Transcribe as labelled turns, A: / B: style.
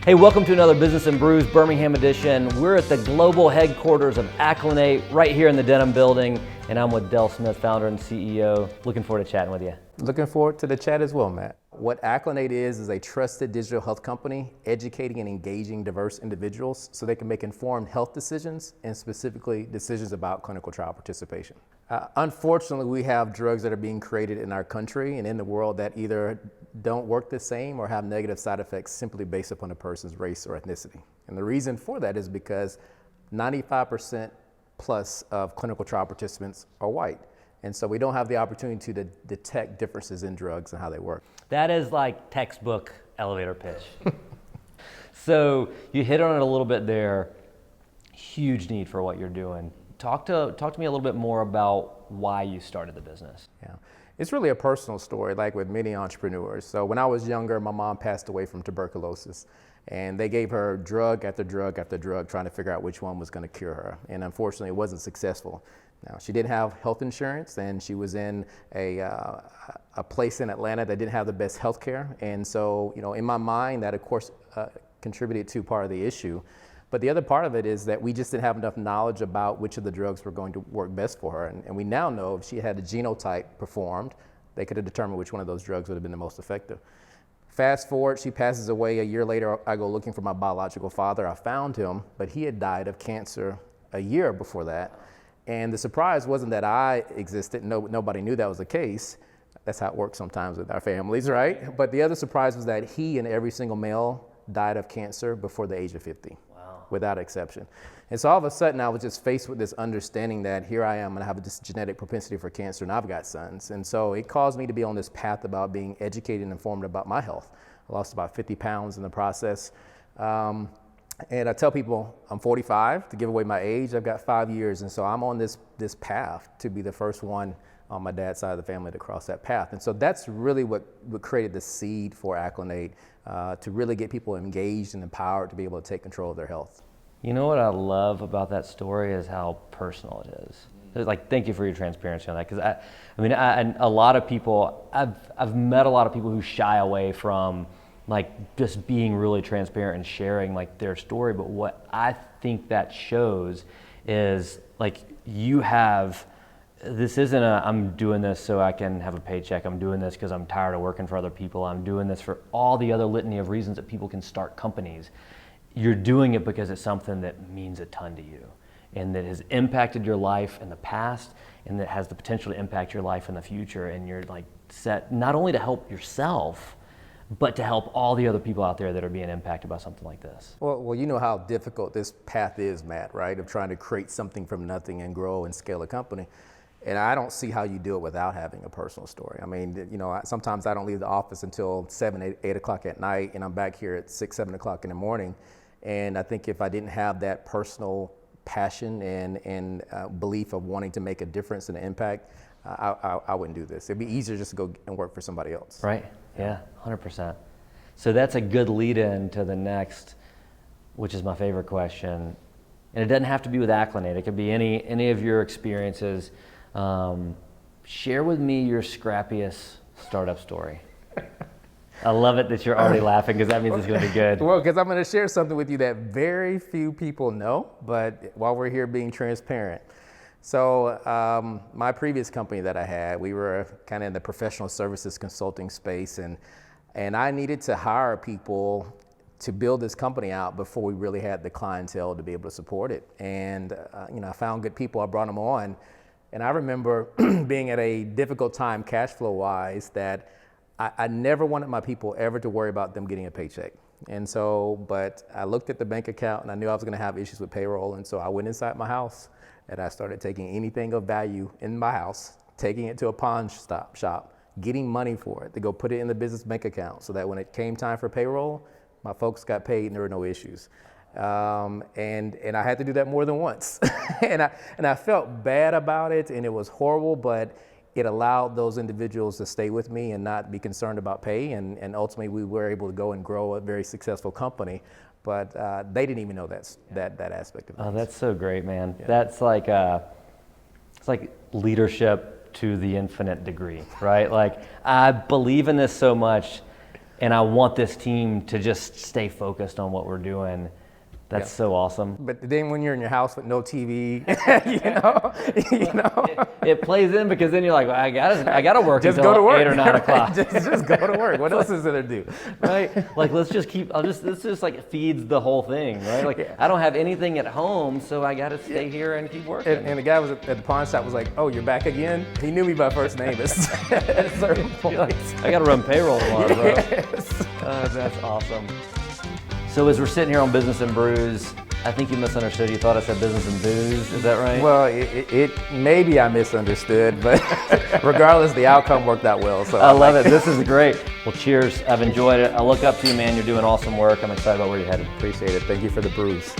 A: Hey, welcome to another Business and Brews Birmingham edition. We're at the global headquarters of Acclinate right here in the Denham building, and I'm with Del Smith, founder and CEO. Looking forward to chatting with you.
B: Looking forward to the chat as well, Matt. What Acclinate is a trusted digital health company educating and engaging diverse individuals so they can make informed health decisions and specifically decisions about clinical trial participation. Unfortunately, we have drugs that are being created in our country and in the world that either don't work the same or have negative side effects simply based upon a person's race or ethnicity. And the reason for that is because 95% plus of clinical trial participants are white. And so we don't have the opportunity to detect differences in drugs and how they work.
A: That is like textbook elevator pitch. So you hit on it a little bit there. Huge need for what you're doing. Talk to me a little bit more about why you started the business.
B: Yeah. It's really a personal story, like with many entrepreneurs. So when I was younger, my mom passed away from tuberculosis, and they gave her drug after drug after drug, trying to figure out which one was going to cure her. And unfortunately, it wasn't successful. Now, she didn't have health insurance, and she was in a place in Atlanta that didn't have the best health care. And so, in my mind, that of course contributed to part of the issue. But the other part of it is that we just didn't have enough knowledge about which of the drugs were going to work best for her. And we now know if she had a genotype performed, they could have determined which one of those drugs would have been the most effective. Fast forward, she passes away. A year later, I go looking for my biological father. I found him, but he had died of cancer a year before that. And the surprise wasn't that I existed. Nobody knew that was the case. That's how it works sometimes with our families, right? But the other surprise was that he and every single male died of cancer before the age of 50. Without exception. And so all of a sudden I was just faced with this understanding that here I am and I have this genetic propensity for cancer and I've got sons. And so it caused me to be on this path about being educated and informed about my health. I lost about 50 pounds in the process. And I tell people I'm 45 to give away my age. I've got 5 years. And so I'm on this path to be the first one on my dad's side of the family to cross that path. And so that's really what created the seed for Acclinate, to really get people engaged and empowered to be able to take control of their health.
A: You know what I love about that story is how personal it is. Like, thank you for your transparency on that, because a lot of people, I've met a lot of people who shy away from like just being really transparent and sharing like their story. But what I think that shows is like you have. This isn't I'm doing this so I can have a paycheck. I'm doing this because I'm tired of working for other people. I'm doing this for all the other litany of reasons that people can start companies. You're doing it because it's something that means a ton to you and that has impacted your life in the past and that has the potential to impact your life in the future. And you're like set not only to help yourself, but to help all the other people out there that are being impacted by something like this.
B: Well, you know how difficult this path is, Matt, right? Of trying to create something from nothing and grow and scale a company. And I don't see how you do it without having a personal story. I mean, sometimes I don't leave the office until 7, 8 o'clock at night, and I'm back here at 6, 7 o'clock in the morning. And I think if I didn't have that personal passion and belief of wanting to make a difference and an impact, I wouldn't do this. It'd be easier just to go and work for somebody else.
A: Right, yeah, 100%. So that's a good lead in to the next, which is my favorite question. And it doesn't have to be with Acclinate. It could be any of your experiences. Share with me your scrappiest startup story. I love it that you're already laughing because that means it's going to be good.
B: Well, because I'm going to share something with you that very few people know, but while we're here being transparent. So my previous company that I had, we were kind of in the professional services consulting space, and I needed to hire people to build this company out before we really had the clientele to be able to support it. And I found good people, I brought them on. And I remember being at a difficult time cash flow wise that I never wanted my people ever to worry about them getting a paycheck. And so, but I looked at the bank account and I knew I was gonna have issues with payroll. And so I went inside my house and I started taking anything of value in my house, taking it to a pawn shop, getting money for it to go put it in the business bank account so that when it came time for payroll, my folks got paid and there were no issues. And I had to do that more than once. and I felt bad about it and it was horrible, but it allowed those individuals to stay with me and not be concerned about pay. And ultimately we were able to go and grow a very successful company, but they didn't even know that aspect of it.
A: Oh, that's so great, man. Yeah. That's like, it's like leadership to the infinite degree, right? Like I believe in this so much. and I want this team to just stay focused on what we're doing. That's so awesome.
B: But then when you're in your house with no TV, you know,
A: it plays in because then you're like, well, I gotta work
B: just
A: until
B: go to work.
A: 8 or 9 o'clock.
B: just go to work. What else is there to do?
A: Right? Like this just like feeds the whole thing, right? Like I don't have anything at home, so I gotta stay here and keep working.
B: And the guy was at the pawn shop was like, "Oh, you're back again?" He knew me by first name at a certain point.
A: Like, I gotta run payroll tomorrow, bro.
B: Yes.
A: That's awesome. So as we're sitting here on Business and Brews, I think you misunderstood. You thought I said business and booze. Is that right?
B: Well, it maybe I misunderstood, but regardless, the outcome worked out well. So
A: I love it. This is great. Well, cheers. I've enjoyed it. I look up to you, man. You're doing awesome work. I'm excited about where you're headed.
B: Appreciate it. Thank you for the brews.